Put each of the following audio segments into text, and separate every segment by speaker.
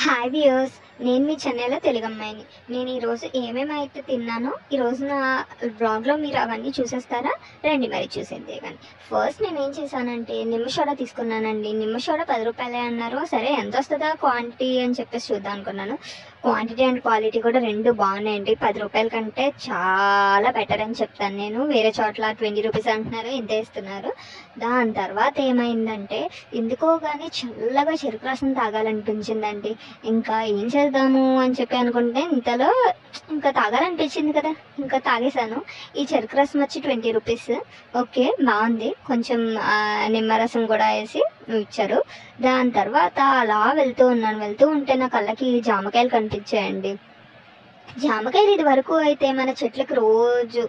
Speaker 1: Hi viewers, నేను మీ చెన్నైలో తెలుగు అమ్మాయిని. నేను ఈరోజు ఏమేమైతే తిన్నానో ఈరోజు నా బ్లాగ్లో మీరు అవన్నీ చూసేస్తారా? రండి మరి చూసేద్దే. కానీ ఫస్ట్ నేను ఏం చేశానంటే నిమ్మ సోడా తీసుకున్నానండి. నిమ్మ సోడా 10 రూపాయలే అన్నారు. సరే ఎంత వస్తుందా క్వాంటిటీ అని చెప్పేసి చూద్దాం అనుకున్నాను. క్వాంటిటీ అండ్ క్వాలిటీ కూడా రెండు బాగున్నాయండి. 10 రూపాయల కంటే చాలా బెటర్ అని చెప్తాను నేను. వేరే చోట్ల 20 రూపీస్ అంటున్నారు, ఇంత ఇస్తున్నారు. దాని తర్వాత ఏమైందంటే ఎందుకో కానీ చల్లగా చెరుకు రసం తాగాలనిపించిందండి. ఇంకా ఏం చేద్దాము అని చెప్పి అనుకుంటే ఇంతలో ఇంకా తాగాలనిపించింది కదా, ఇంకా తాగేశాను. ఈ చెరుకు రసం వచ్చి 20 రూపీస్. ఓకే, బాగుంది. కొంచెం నిమ్మరసం కూడా వేసి ఇచ్చారు. దాని తర్వాత అలా వెళ్తూ ఉంటే నా కళ్ళకి జామకాయలు కనిపించాయండి. జామకాయలు ఇది వరకు అయితే మన చెట్లకు రోజు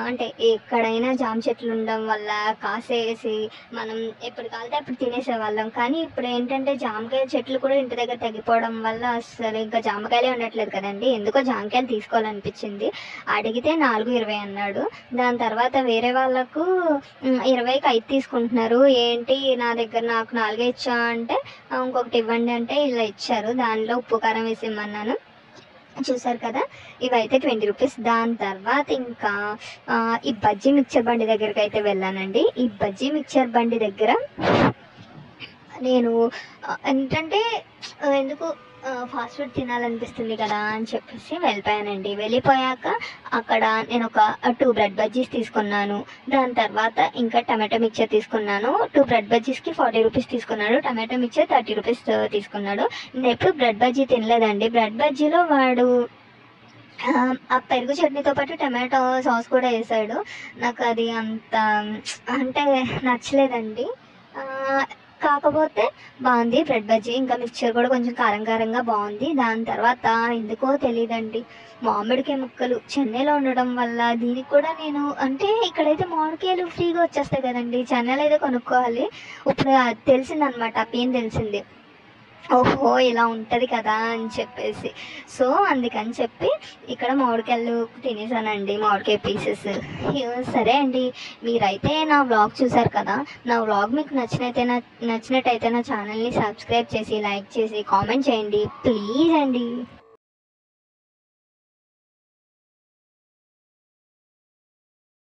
Speaker 1: అంటే ఎక్కడైనా జామ చెట్లు ఉండడం వల్ల కాసేసి మనం ఎప్పుడు కాలితే అప్పుడు తినేసేవాళ్ళం. కానీ ఇప్పుడు ఏంటంటే జామకాయ చెట్లు కూడా ఇంటి దగ్గర తగ్గిపోవడం వల్ల అసలు ఇంకా జామకాయలే ఉండట్లేదు కదండి. ఎందుకో జామకాయలు తీసుకోవాలనిపించింది. అడిగితే 4.20 అన్నాడు. దాని తర్వాత వేరే వాళ్ళకు 20కి 5 తీసుకుంటున్నారు. ఏంటి నా దగ్గర నాకు 4 ఇచ్చా అంటే ఇంకొకటి ఇవ్వండి అంటే ఇలా ఇచ్చారు. దానిలో ఉప్పు కారం వేసి ఇమ్మన్నాను. చూసారు కదా, ఇవైతే 20 రూపీస్. దాని తర్వాత ఇంకా ఈ బజ్జీ మిక్చర్ బండి దగ్గరికి అయితే వెళ్ళానండి. ఈ బజ్జీ మిక్చర్ బండి దగ్గర నేను ఏంటంటే ఎందుకు ఫాస్ట్ ఫుడ్ తినాలనిపిస్తుంది కదా అని చెప్పేసి వెళ్ళిపోయానండి. వెళ్ళిపోయాక అక్కడ నేను ఒక 2 బ్రెడ్ బజ్జీస్ తీసుకున్నాను. దాని తర్వాత ఇంకా టమాటో మిక్చర్ తీసుకున్నాను. 2 బ్రెడ్ బజ్జీస్కి 40 రూపీస్ తీసుకున్నాడు. టమాటో మిక్చర్ 30 రూపీస్ తీసుకున్నాడు. నేను ఎప్పుడు బ్రెడ్ బజ్జీ తినలేదండి. బ్రెడ్ బజ్జీలో వాడు ఆ పెరుగు చట్నీతో పాటు టమాటో సాస్ కూడా వేసాడు. నాకు అది అంత అంటే నచ్చలేదండి. కాకపోతే బాగుంది బ్రెడ్ బజ్జీ. ఇంకా మిక్చర్ కూడా కొంచెం కారం కారంగా బాగుంది. దాని తర్వాత ఎందుకో తెలియదండి, మామిడికాయ ముక్కలు చెన్నైలో ఉండడం వల్ల దీనికి కూడా నేను అంటే ఇక్కడైతే మామిడికాయలు ఫ్రీగా వచ్చేస్తాయి కదండి, చెన్నైలో అయితే కొనుక్కోవాలి. ఇప్పుడు తెలిసిందనమాట, ఆ పెయిన్ తెలిసింది. ఓహో ఇలా ఉంటుంది కదా అని చెప్పేసి. సో అందుకని చెప్పి ఇక్కడ మామిడికాయలు తినేసానండి, మామిడికాయ పీసెస్. సరే అండి, మీరైతే నా వ్లాగ్ చూసారు కదా. నా వ్లాగ్ మీకు నచ్చినట్టయితే నా ఛానల్ని సబ్స్క్రైబ్ చేసి లైక్ చేసి కామెంట్ చేయండి ప్లీజ్ అండి.